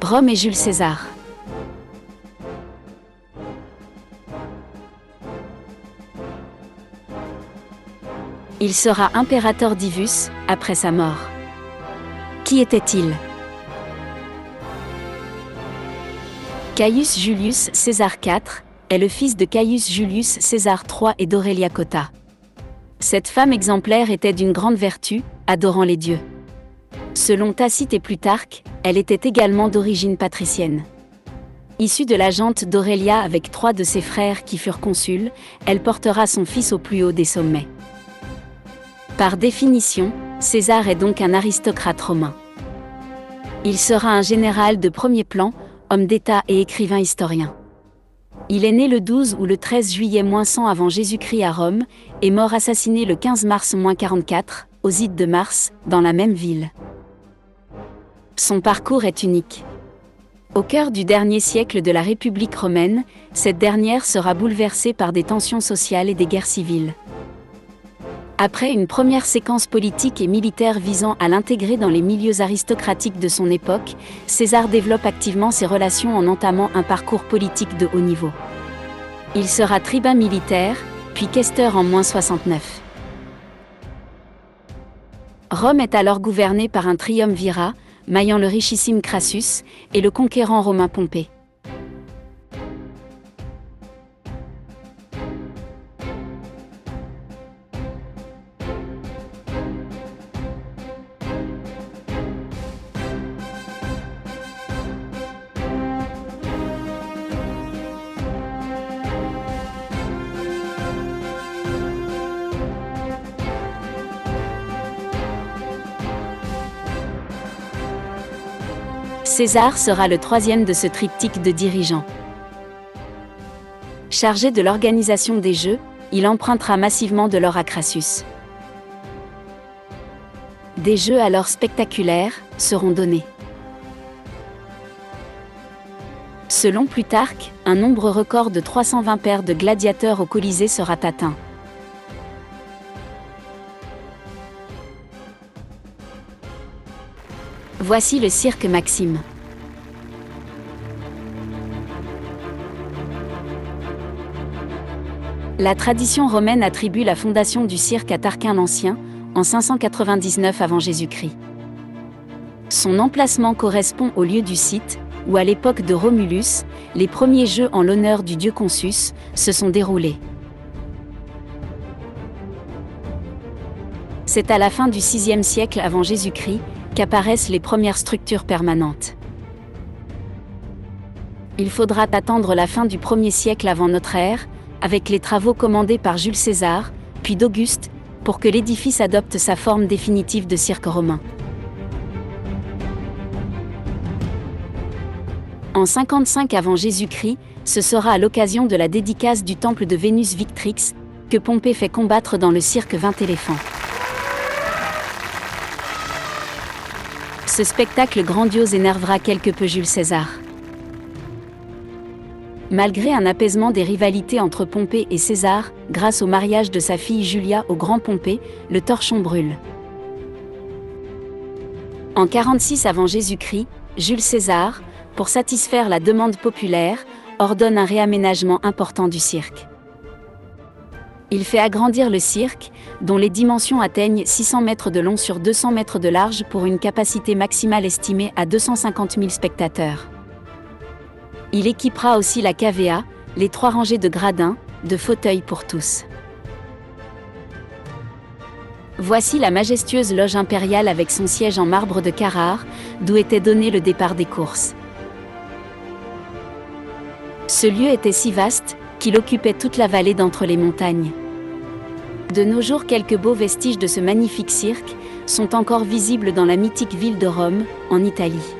Rome et Jules César. Il sera impérator divus après sa mort. Qui était-il? Caius Julius César IV est le fils de Caius Julius César III et d'Aurelia Cotta. Cette femme exemplaire était d'une grande vertu, adorant les dieux. Selon Tacite et Plutarque, elle était également d'origine patricienne. Issue de la gente d'Aurelia avec 3 de ses frères qui furent consuls, elle portera son fils au plus haut des sommets. Par définition, César est donc un aristocrate romain. Il sera un général de premier plan, homme d'État et écrivain historien. Il est né le 12 ou le 13 juillet 100 avant Jésus-Christ à Rome, et mort assassiné le 15 mars 44, aux Ides de Mars, dans la même ville. Son parcours est unique. Au cœur du dernier siècle de la République romaine, cette dernière sera bouleversée par des tensions sociales et des guerres civiles. Après une première séquence politique et militaire visant à l'intégrer dans les milieux aristocratiques de son époque, César développe activement ses relations en entamant un parcours politique de haut niveau. Il sera tribun militaire, puis questeur en 69. Rome est alors gouvernée par un triumvirat, maillant le richissime Crassus et le conquérant romain Pompée. César sera le 3e de ce triptyque de dirigeants. Chargé de l'organisation des Jeux, il empruntera massivement de l'or à Crassus. Des Jeux alors spectaculaires seront donnés. Selon Plutarque, un nombre record de 320 paires de gladiateurs au Colisée sera atteint. Voici le cirque Maxime. La tradition romaine attribue la fondation du cirque à Tarquin l'Ancien, en 599 avant Jésus-Christ. Son emplacement correspond au lieu du site, où à l'époque de Romulus, les premiers jeux en l'honneur du dieu Consus se sont déroulés. C'est à la fin du VIe siècle avant Jésus-Christ qu'apparaissent les premières structures permanentes. Il faudra attendre la fin du 1er siècle avant notre ère, avec les travaux commandés par Jules César, puis d'Auguste, pour que l'édifice adopte sa forme définitive de cirque romain. En 55 avant Jésus-Christ, ce sera à l'occasion de la dédicace du temple de Vénus Victrix, que Pompée fait combattre dans le cirque 20 éléphants. Ce spectacle grandiose énervera quelque peu Jules César. Malgré un apaisement des rivalités entre Pompée et César, grâce au mariage de sa fille Julia au grand Pompée, le torchon brûle. En 46 avant Jésus-Christ, Jules César, pour satisfaire la demande populaire, ordonne un réaménagement important du cirque. Il fait agrandir le cirque, dont les dimensions atteignent 600 mètres de long sur 200 mètres de large pour une capacité maximale estimée à 250 000 spectateurs. Il équipera aussi la cavea, les 3 rangées de gradins, de fauteuils pour tous. Voici la majestueuse loge impériale avec son siège en marbre de Carrare, d'où était donné le départ des courses. Ce lieu était si vaste qu'il occupait toute la vallée d'entre les montagnes. De nos jours, quelques beaux vestiges de ce magnifique cirque sont encore visibles dans la mythique ville de Rome, en Italie.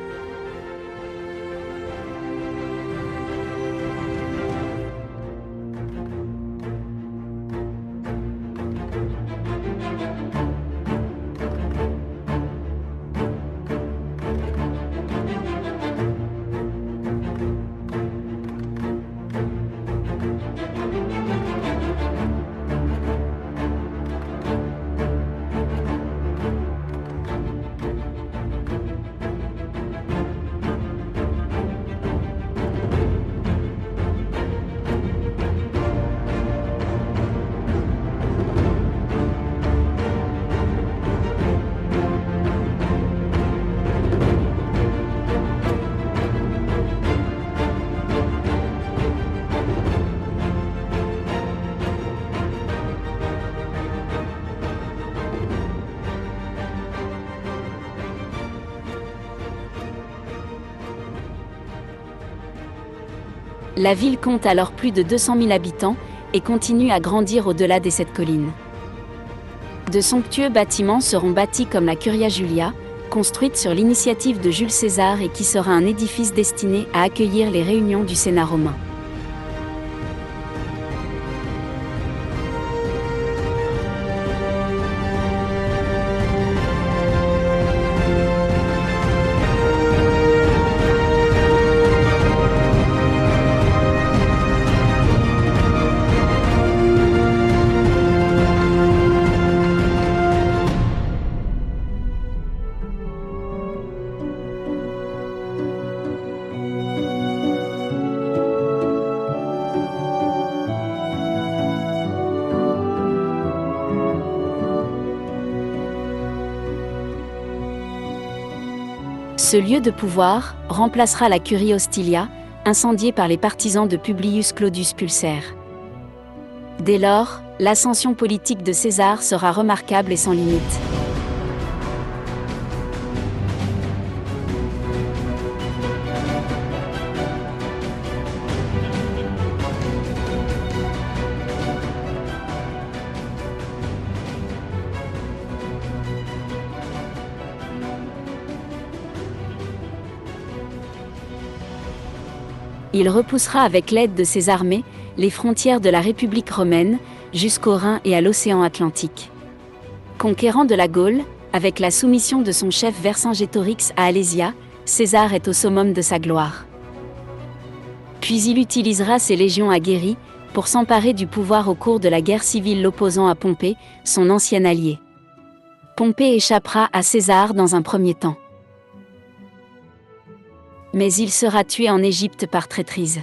La ville compte alors plus de 200 000 habitants et continue à grandir au-delà des 7 collines. De somptueux bâtiments seront bâtis comme la Curia Julia, construite sur l'initiative de Jules César et qui sera un édifice destiné à accueillir les réunions du Sénat romain. Ce lieu de pouvoir remplacera la Curie Hostilia, incendiée par les partisans de Publius Claudius Pulcher. Dès lors, l'ascension politique de César sera remarquable et sans limite. Il repoussera avec l'aide de ses armées les frontières de la République romaine jusqu'au Rhin et à l'océan Atlantique. Conquérant de la Gaule, avec la soumission de son chef Vercingétorix à Alésia, César est au summum de sa gloire. Puis il utilisera ses légions aguerries pour s'emparer du pouvoir au cours de la guerre civile l'opposant à Pompée, son ancien allié. Pompée échappera à César dans un premier temps. Mais il sera tué en Égypte par traîtrise.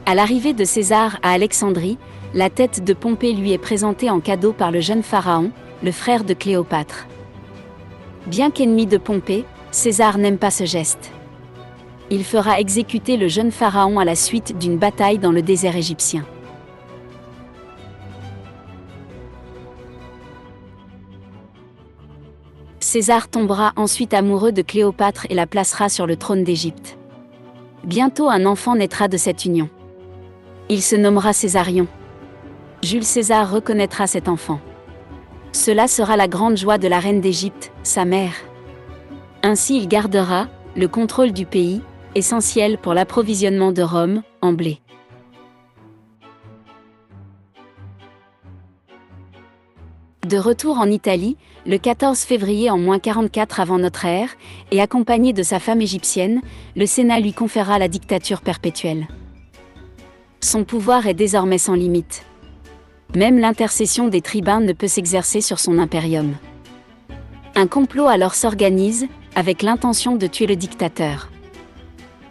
À l'arrivée de César à Alexandrie, la tête de Pompée lui est présentée en cadeau par le jeune pharaon, le frère de Cléopâtre. Bien qu'ennemi de Pompée, César n'aime pas ce geste. Il fera exécuter le jeune pharaon à la suite d'une bataille dans le désert égyptien. César tombera ensuite amoureux de Cléopâtre et la placera sur le trône d'Égypte. Bientôt un enfant naîtra de cette union. Il se nommera Césarion. Jules César reconnaîtra cet enfant. Cela sera la grande joie de la reine d'Égypte, sa mère. Ainsi il gardera le contrôle du pays, essentiel pour l'approvisionnement de Rome, en blé. De retour en Italie, le 14 février en -44 avant notre ère, et accompagné de sa femme égyptienne, le Sénat lui conférera la dictature perpétuelle. Son pouvoir est désormais sans limite. Même l'intercession des tribuns ne peut s'exercer sur son impérium. Un complot alors s'organise, avec l'intention de tuer le dictateur.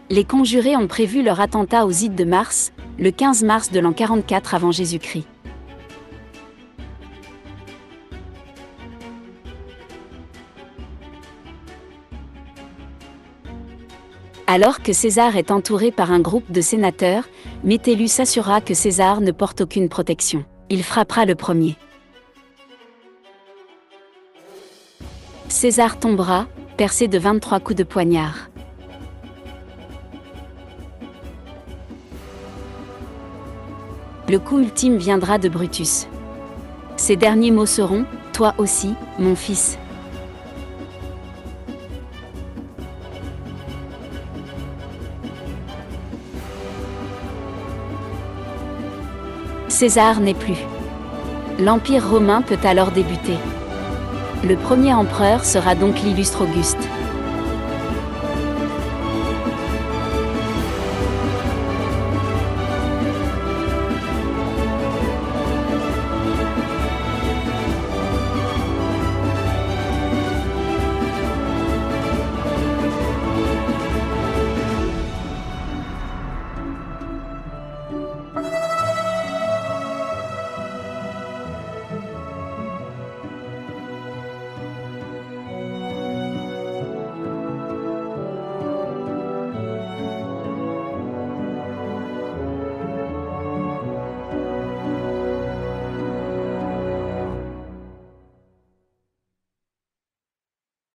Les conjurés ont prévu leur attentat aux Ides de Mars, le 15 mars de l'an 44 avant Jésus-Christ. Alors que César est entouré par un groupe de sénateurs, Métellus s'assurera que César ne porte aucune protection. Il frappera le premier. César tombera, percé de 23 coups de poignard. Le coup ultime viendra de Brutus. Ses derniers mots seront « Toi aussi, mon fils ». César n'est plus. L'Empire romain peut alors débuter. Le premier empereur sera donc l'illustre Auguste.